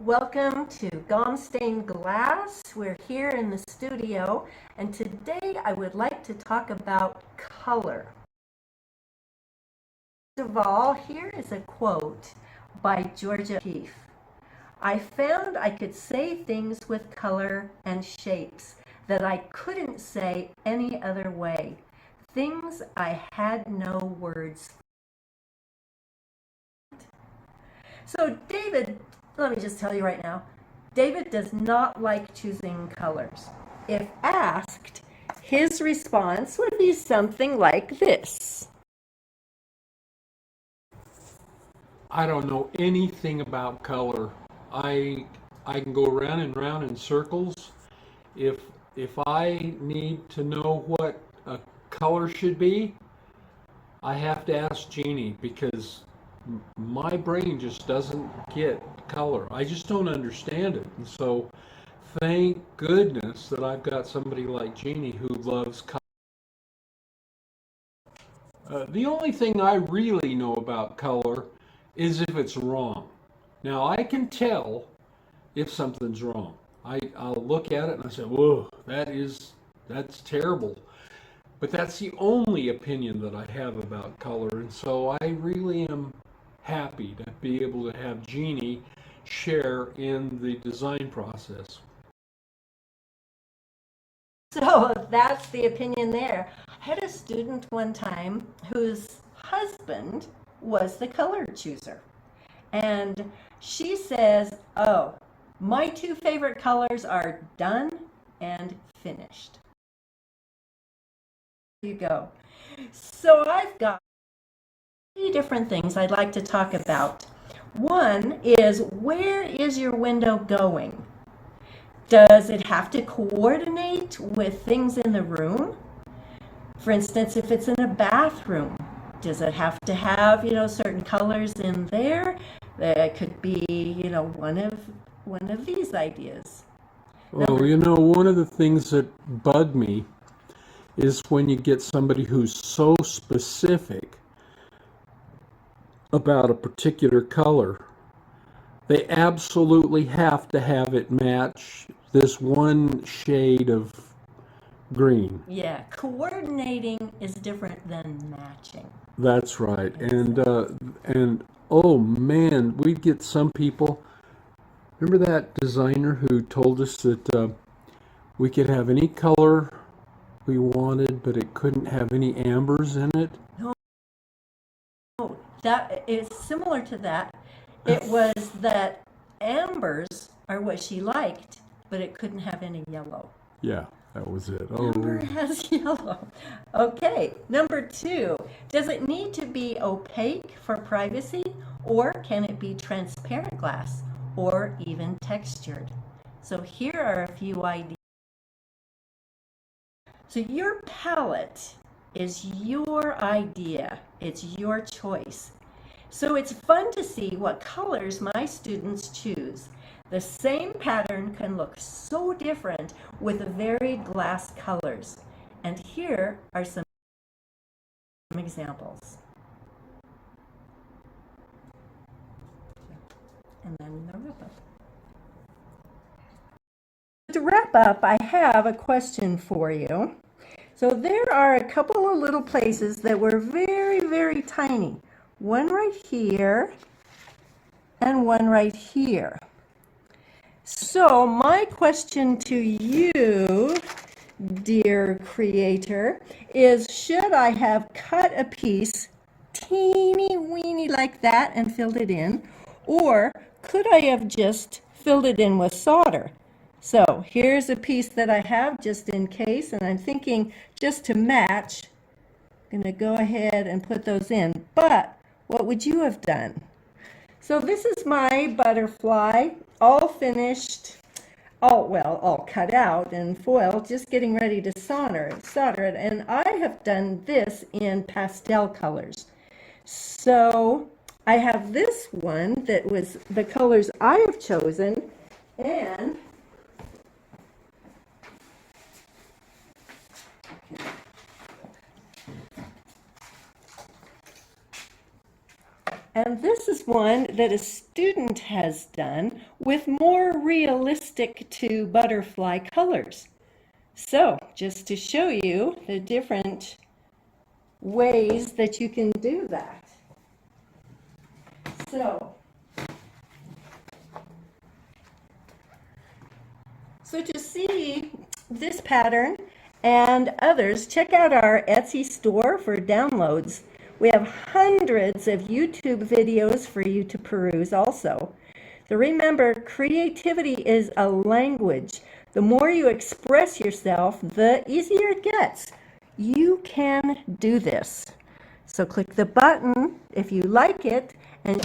Welcome to Gomm Stained Glass. We're here in the studio, and today I would like to talk about color. First of all, here is a quote by Georgia O'Keeffe. I found I could say things with color and shapes that I couldn't say any other way. Things I had no words for. So David, let me just tell you right now, David does not like choosing colors. If asked, his response would be something like this. I don't know anything about color. I can go around and round in circles. If I need to know what a color should be, I have to ask Jeannie because my brain just doesn't get color. I just don't understand it. And so thank goodness that I've got somebody like Jeannie who loves color. The only thing I really know about color is if it's wrong. Now I can tell if something's wrong. I'll look at it and I say, whoa, that's terrible. But that's the only opinion that I have about color. And so I really am happy to be able to have Jeannie share in the design process. So that's the opinion there. I had a student one time whose husband was the color chooser. And she says, oh, my two favorite colors are done and finished. There you go. So I've got three different things I'd like to talk about. One is, where is your window going? Does it have to coordinate with things in the room? For instance, if it's in a bathroom, does it have to have, certain colors in there? That could be, one of these ideas. Oh, one of the things that bug me is when you get somebody who's so specific about a particular color. They absolutely have to have it match this one shade of green. Yeah, coordinating is different than matching. That's right. And oh man, we'd get some people. Remember that designer who told us that we could have any color we wanted, but it couldn't have any ambers in it? No, that is similar to that. It was that ambers are what she liked, but it couldn't have any yellow. Yeah, that was it. Oh, Amber has yellow. Okay, number 2. Does it need to be opaque for privacy, or can it be transparent glass, or even textured? So here are a few ideas. So your palette is your idea. It's your choice. So it's fun to see what colors my students choose. The same pattern can look so different with varied glass colors. And here are some examples. And then the wrap up. To wrap up, I have a question for you. So there are a couple of little places that were very, very tiny. One right here and one right here. So my question to you, dear creator, is should I have cut a piece teeny weeny like that and filled it in, or could I have just filled it in with solder? So here's a piece that I have just in case, and I'm thinking just to match, I'm going to go ahead and put those in. But what would you have done? So this is my butterfly, all finished, all cut out in foil, just getting ready to solder it. And I have done this in pastel colors. So I have this one that was the colors I have chosen, and this is one that a student has done with more realistic to butterfly colors. So, just to show you the different ways that you can do that. So to see this pattern and others, check out our Etsy store for downloads. We have hundreds of YouTube videos for you to peruse also. So remember, creativity is a language. The more you express yourself, the easier it gets. You can do this. So click the button if you like it and